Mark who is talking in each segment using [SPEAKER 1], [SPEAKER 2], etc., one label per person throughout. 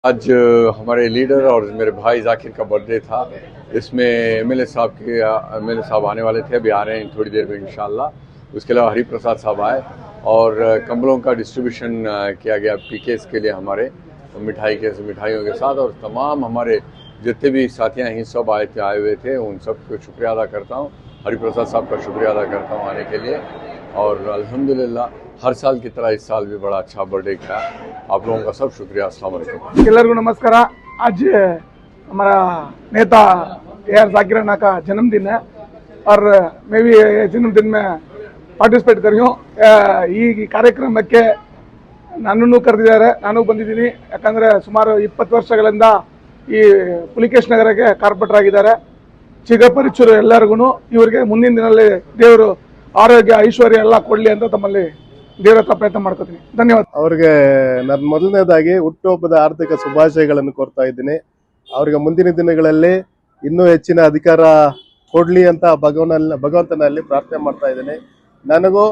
[SPEAKER 1] आज हमारे लीडर और मेरे भाई जाकिर का बर्थडे था। इसमें एमएलए साहब आने वाले थे, अभी आ रहे हैं थोड़ी देर में इंशाल्लाह। उसके अलावा हरि प्रसाद साहब आए और कंबलों का डिस्ट्रीब्यूशन किया गया पीकेस के लिए हमारे मिठाइयों के साथ। और तमाम हमारे जितने भी साथियाँ हैं सब आए हुए थे, उन सबको शुक्रिया अदा करता हूँ। हरि प्रसाद साहब का शुक्रिया अदा करता हूँ आने के लिए। और अल्हम्दुलिल्लाह हर साल की तरह इस साल भी बड़ा अच्छा बर्थडे किया। आप लोगों का सब शुक्रिया। अस्सलाम वालेकुम।
[SPEAKER 2] ಎಲ್ಲರಿಗೂ नमस्कार। आज हमारा नेता AR जाकिर अन्ना का जन्मदिन है और मैं भी जन्मदिन में ಪಾರ್ಟಿಸಿಪೇಟ್ ಕರಿ ಹೂँ। ಈ ಕಾರ್ಯಕ್ರಮಕ್ಕೆ ನನ್ನನ್ನು ಕರೆದಿದ್ದಾರೆ, ನಾನು ಬಂದಿದ್ದೀನಿ। ಯಾಕಂದರೆ ಸುಮಾರು 20 ವರ್ಷಗಳಿಂದ ಈ ಪುಲಿಕೇಶ್ ನಗರಕ್ಕೆ ಕಾರ್ಪೊರೇಟರ್ ಆಗಿದ್ದಾರೆ। ಚಿಗಪರಿಚರು ಎಲ್ಲರಿಗೂ ಇವರಿಗೆ ಮುಂದಿನ ದಿನದಲ್ಲಿ ದೇವರು ಆರೋಗ್ಯ ಐಶ್ವರ್ಯ ಎಲ್ಲ ಕೊಡಲಿ ಅಂತ ತಮ್ಮಲ್ಲಿ ದೇವರ ಹತ್ರ ಪ್ರಯತ್ನ ಮಾಡ್ಕೊತೀನಿ। ಧನ್ಯವಾದ।
[SPEAKER 3] ಅವ್ರಿಗೆ ನನ್ನ ಮೊದಲನೇದಾಗಿ ಹುಟ್ಟುಹಬ್ಬದ ಆರ್ಥಿಕ ಶುಭಾಶಯಗಳನ್ನು ಕೋರ್ತಾ ಇದ್ದೀನಿ। ಅವ್ರಿಗೆ ಮುಂದಿನ ದಿನಗಳಲ್ಲಿ ಇನ್ನೂ ಹೆಚ್ಚಿನ ಅಧಿಕಾರ ಕೊಡಲಿ ಅಂತ ಭಗವಂತನಲ್ಲಿ ಪ್ರಾರ್ಥನೆ ಮಾಡ್ತಾ ಇದ್ದೀನಿ। ನನಗೂ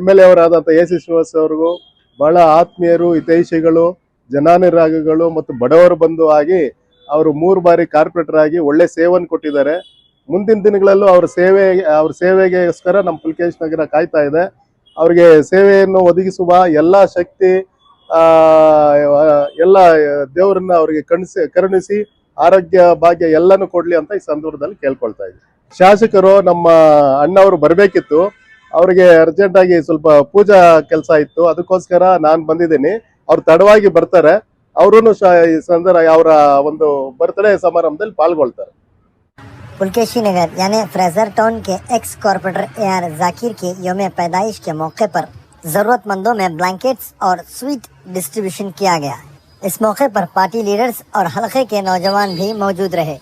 [SPEAKER 3] MLA ಅವರಾದಂಥ AC ಶ್ರೀನಿವಾಸ್ ಅವ್ರಿಗೂ ಬಹಳ ಆತ್ಮೀಯರು, ಹಿತೈಷಿಗಳು, ಜನಾನುರಾಗಿಗಳು ಮತ್ತು ಬಡವರು ಬಂಧು ಆಗಿ ಅವರು 3 ಬಾರಿ ಕಾರ್ಪೊರೇಟರ್ ಆಗಿ ಒಳ್ಳೆ ಸೇವೆಯನ್ನು ಕೊಟ್ಟಿದ್ದಾರೆ। ಮುಂದಿನ ದಿನಗಳಲ್ಲೂ ಅವ್ರ ಸೇವೆಗೋಸ್ಕರ ನಮ್ಮ ಪುಲಿಕೇಶ್ ನಗರ ಕಾಯ್ತಾ ಇದೆ। ಅವರಿಗೆ ಸೇವೆಯನ್ನು ಒದಗಿಸುವ ಎಲ್ಲ ಶಕ್ತಿ ಎಲ್ಲ ದೇವರನ್ನ ಅವರಿಗೆ ಕರುಣಿಸಿ ಆರೋಗ್ಯ ಭಾಗ್ಯ ಎಲ್ಲನೂ ಕೊಡ್ಲಿ ಅಂತ ಈ ಸಂದರ್ಭದಲ್ಲಿ ಕೇಳ್ಕೊಳ್ತಾ ಇದ್ದೀನಿ। ಶಾಸಕರು ನಮ್ಮ ಅಣ್ಣವರು ಬರಬೇಕಿತ್ತು, ಅವರಿಗೆ ಅರ್ಜೆಂಟ್ ಆಗಿ ಸ್ವಲ್ಪ ಪೂಜಾ ಕೆಲಸ ಇತ್ತು, ಅದಕ್ಕೋಸ್ಕರ ನಾನು ಬಂದಿದ್ದೀನಿ। ಅವ್ರು ತಡವಾಗಿ ಬರ್ತಾರೆ, ಅವರು ಈ ಸಂದರ್ಭ ಅವರ ಒಂದು ಬರ್ತ್ಡೇ ಸಮಾರಂಭದಲ್ಲಿ ಪಾಲ್ಗೊಳ್ತಾರೆ।
[SPEAKER 4] पुलकेशी नगर यानी फ्रेजर टाउन के एक्स कॉर्पोरेटर AR जाकिर के यौम पैदाइश के मौके पर जरूरतमंदों में ब्लैंकेट्स और स्वीट डिस्ट्रीब्यूशन किया गया। इस मौके पर पार्टी लीडर्स और हलके के नौजवान भी मौजूद रहे।